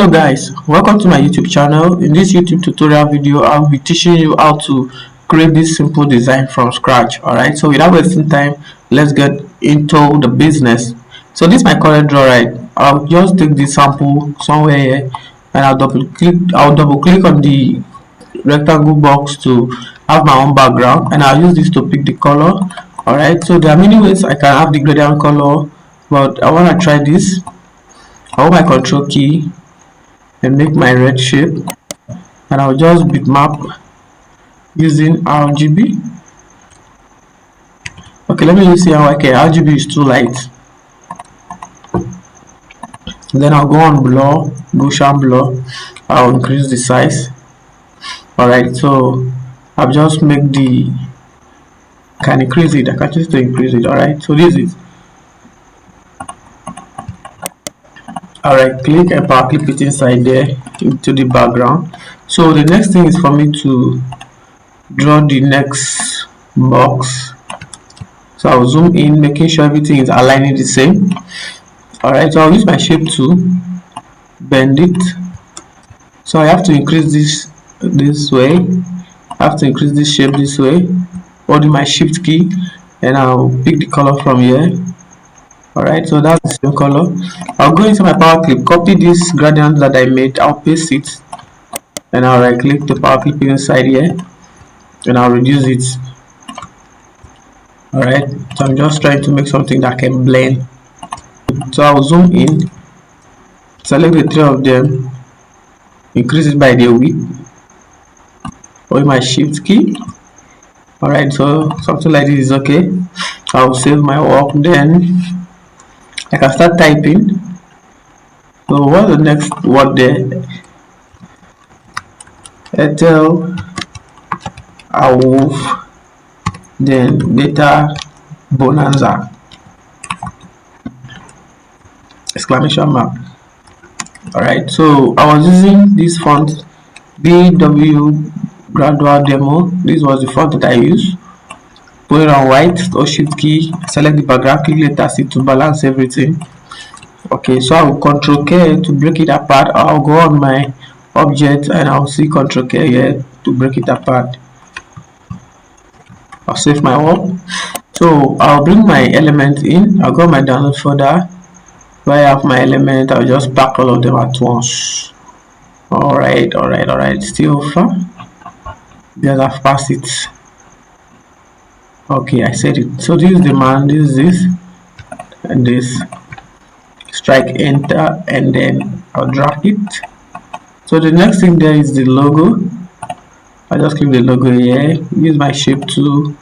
Hello guys, welcome to my YouTube channel. In this YouTube tutorial video, I'll be teaching you how to create this simple design from scratch. Alright, so without wasting time, let's get into the business. So this is my CorelDRAW, right? I'll just take this sample somewhere here and I'll double click on the rectangle box to have my own background, and I'll use this to pick the color. Alright, so there are many ways I can have the gradient color, but I want to try this. I hold my control key and make my red shape, and I'll just bitmap using RGB. Okay, let me see how I can. RGB is too light. Then I'll go on blur, Gaussian blur. I'll increase the size. Alright, so I'll just make the, can increase it. I can choose to increase it. Alright, so this is. Alright, click and power clip it inside there into the background. So the next thing is for me to draw the next box. So I'll zoom in, making sure everything is aligning the same. Alright, so I'll use my shape tool, bend it. So I have to increase this way. I have to increase this shape this way, holding my shift key, and I'll pick the color from here. Alright, so that's the same color. I'll go into my power clip, copy this gradient that I made, I'll paste it, and I'll right click the power clip inside here, and I'll reduce it. Alright, so I'm just trying to make something that can blend. So I'll zoom in, select the three of them, increase it by the width, with my shift key. Alright, so something like this is okay. I'll save my work, then I can start typing. So what's the next word there? Airtel Awoof Data Bonanza, exclamation mark. Alright, so I was using this font BW gradual demo. This was the font that I used. Put it on white or shift key, select the background, click Letter C to balance everything. Okay, so I'll Control K to break it apart. I'll go on my object and I'll see Control K here to break it apart. I'll save my work. So I'll bring my element in. I'll go my download folder where I have my element. I'll just pack all of them at once. Alright, still far because I've passed it. Okay, I said it. So this is the man, this is this, and this. Strike enter, and then I'll drag it. So the next thing there is the logo. I just click the logo here, use my shape tool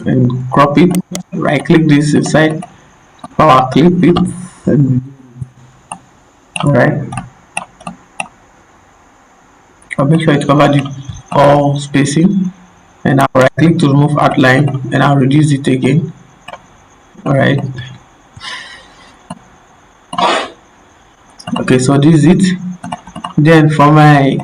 and crop it. Right click this inside, power clip it, and alright, I'll make sure it covers all spacing, and I'll right click to remove outline, and I'll reduce it again. Alright, okay, so this is it. Then for my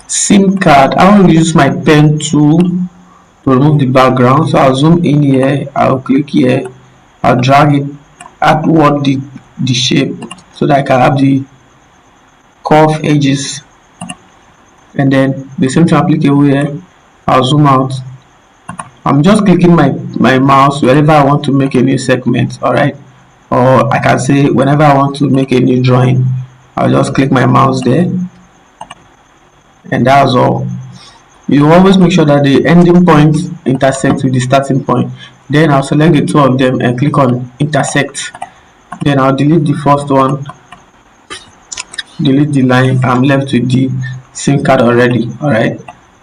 SIM card, I will use my pen tool to remove the background. So I'll zoom in here, I'll click here, I'll drag it outward the shape so that I can have the curved edges, and then the same thing applicable here. I'll zoom out. I'm just clicking my mouse wherever I want to make a new segment. Alright, or I can say whenever I want to make a new drawing, I'll just click my mouse there, and that's all. You always make sure that the ending point intersects with the starting point. Then I'll select the two of them and click on intersect. Then I'll delete the first one, delete the line. I'm left with the SIM card already. Alright,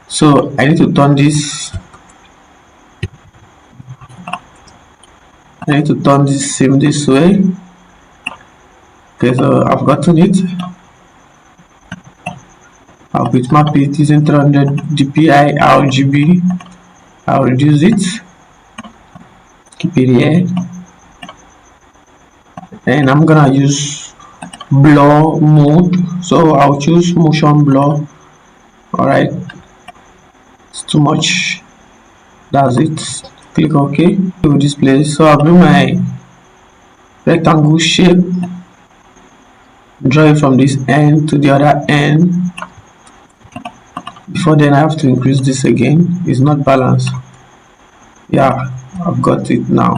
so I need to turn this, SIM this way. Okay, so I've gotten it. I'll bitmap it using 300 dpi RGB. I'll reduce it, keep it here, and I'm gonna use blur mode. So I'll choose motion blur. Alright, it's too much. That's it. Click OK to this place. So I'll bring my rectangle shape draw it from this end to the other end. Before then I have to increase this again. It's not balanced. Yeah, I've got it now.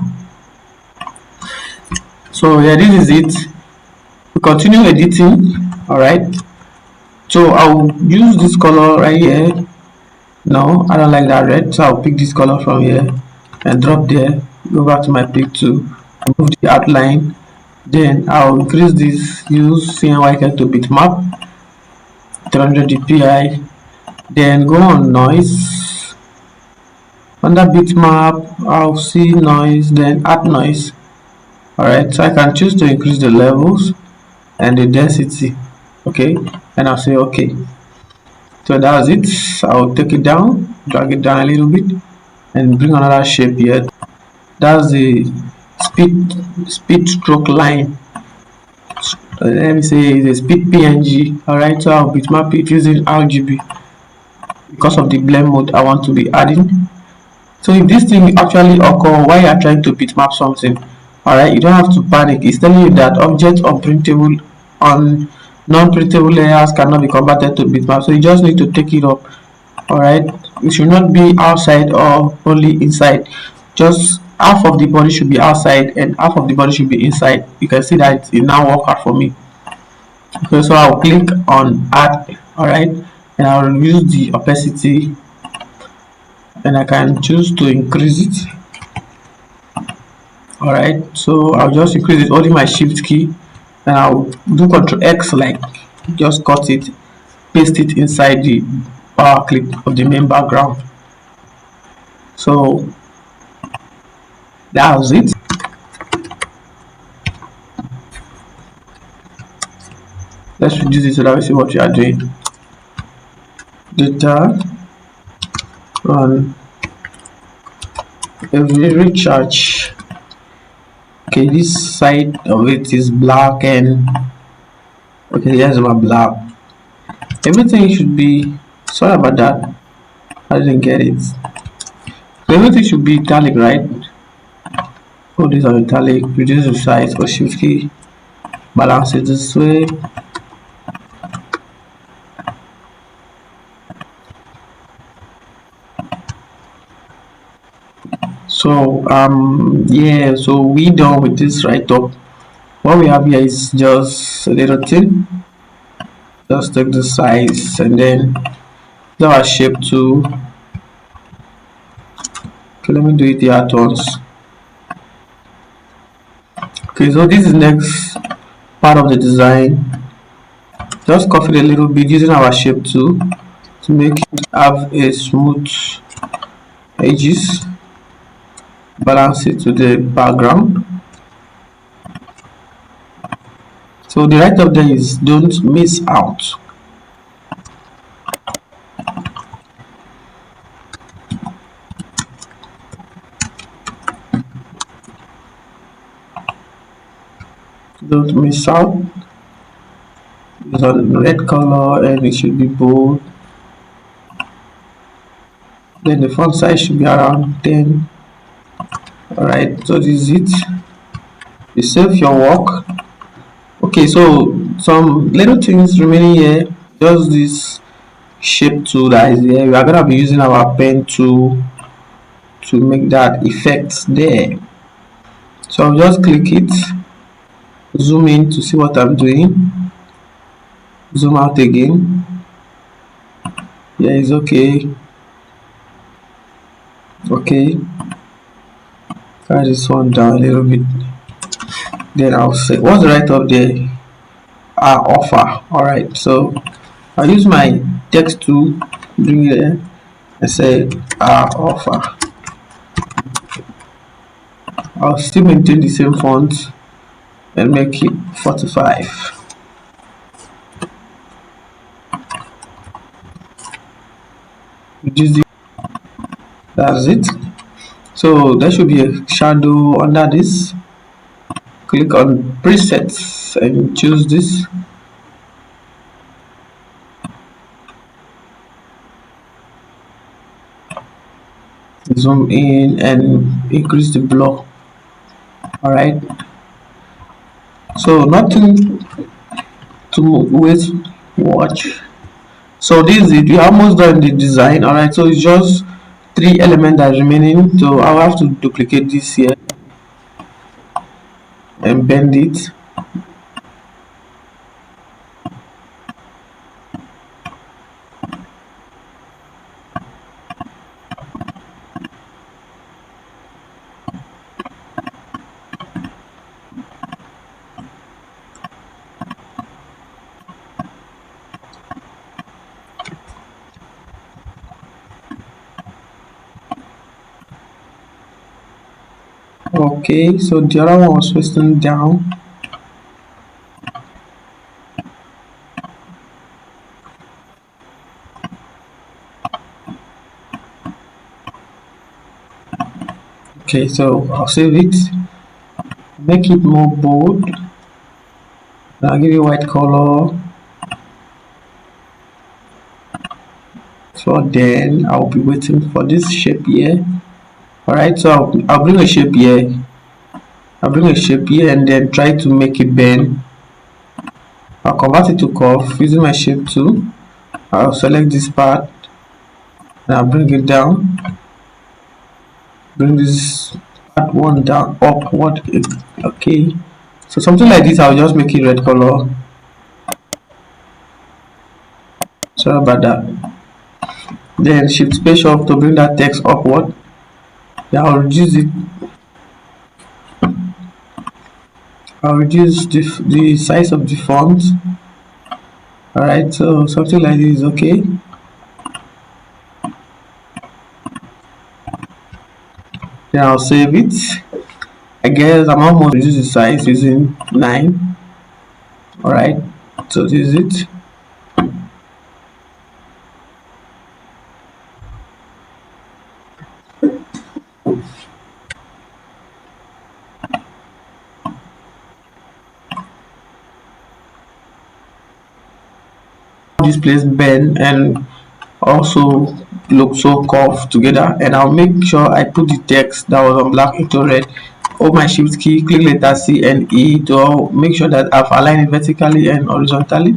So yeah, this is it. We continue editing. All right, so I'll use this color right here. No, I don't like that red, so I'll pick this color from here and drop there. Go back to my pick tool, remove the outline. Then I'll increase this, use CMYK to bitmap 300 dpi. Then go on noise. Under bitmap, I'll see noise, then add noise. Alright, so I can choose to increase the levels and the density. Okay, and I'll say okay. So that's it. I'll take it down, drag it down a little bit, and bring another shape here. That's the speed stroke line. Let me say it's a speed PNG. Alright, so I'll bitmap it using RGB because of the blend mode I want to be adding. So if this thing actually occur while you are trying to bitmap something, alright, you don't have to panic. It's telling you that objects on printable on non-printable layers cannot be converted to bitmap, so you just need to take it up. Alright, it should not be outside or only inside. Just half of the body should be outside and half of the body should be inside. You can see that it now work out for me. Okay, so I'll click on add. Alright, and I'll use the opacity and I can choose to increase it. Alright, so I'll just increase it holding my shift key, and I'll do Ctrl X, like just cut it, paste it inside the power clip of the main background. So that was it. Let's reduce it so that we see what we are doing. Data on every recharge. Okay, this side of it is black, and okay, here's my black. Everything should be, sorry about that, I didn't get it. So everything should be italic, right? Oh, these are italic. Reduce the size or shift key, balance it this way. So yeah, so we done with this right up. What we have here is just a little thing. Just take the size and then do our shape tool. Okay, let me do it here at once. Okay, so this is next part of the design. Just cover it a little bit using our shape tool to make it have a smooth edges. Balance it to the background. So the right of there is don't miss out. Don't miss out. It's on red color and it should be bold. Then the font size should be around 10. Alright, so this is it. You save your work. Okay, so some little things remaining here. Just this shape tool that is here. We are gonna be using our pen tool to make that effect there. So I'll just click it, zoom in to see what I'm doing, zoom out again. Yeah, it's okay. Okay, carry this one down a little bit. Then I'll say what's right up there? Offer. Alright, so I'll use my text tool, bring it there and say offer. I'll still maintain the same font and make it 45. That's it. So there should be a shadow under this. Click on presets and choose this. Zoom in and increase the blur. Alright, so nothing to wait, watch. So this is it, we are almost done the design. All right, so it's just three elements that are remaining, so I'll have to duplicate this here and bend it. Okay, so the other one was facing down. Okay, so I'll save it, make it more bold. I'll give you white color. So then I'll be waiting for this shape here. Alright, so I'll bring a shape here. I'll bring a shape here and then try to make it bend. I'll convert it to curve using my shape tool. I'll select this part and I'll bring it down. Bring this part one down, upward. Okay, so something like this, I'll just make it red color. Sorry about that. Then shift space up to bring that text upward. Then I'll reduce it. I'll reduce the size of the font. Alright, so something like this is okay. Then I'll save it. I guess I'm almost reduce the size using 9. Alright, so this is it. This place bend and also look so curved together, and I'll make sure I put the text that was on black into red. Hold my shift key, click letter C and E to make sure that I've aligned it vertically and horizontally.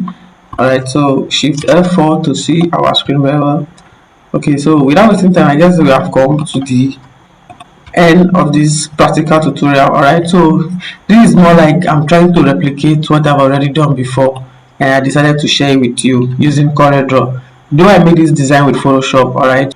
Alright, so shift F4 to see our screen very well. Okay, so without wasting time, I guess we have come to the end of this practical tutorial. Alright, so this is more like I'm trying to replicate what I've already done before, and I decided to share it with you using CorelDRAW. Though I made this design with Photoshop. Alright,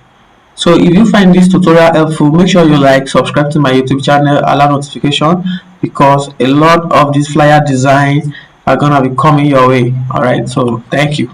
so if you find this tutorial helpful, make sure you like, subscribe to my YouTube channel, allow notification, because a lot of these flyer design are gonna be coming your way. Alright, so thank you.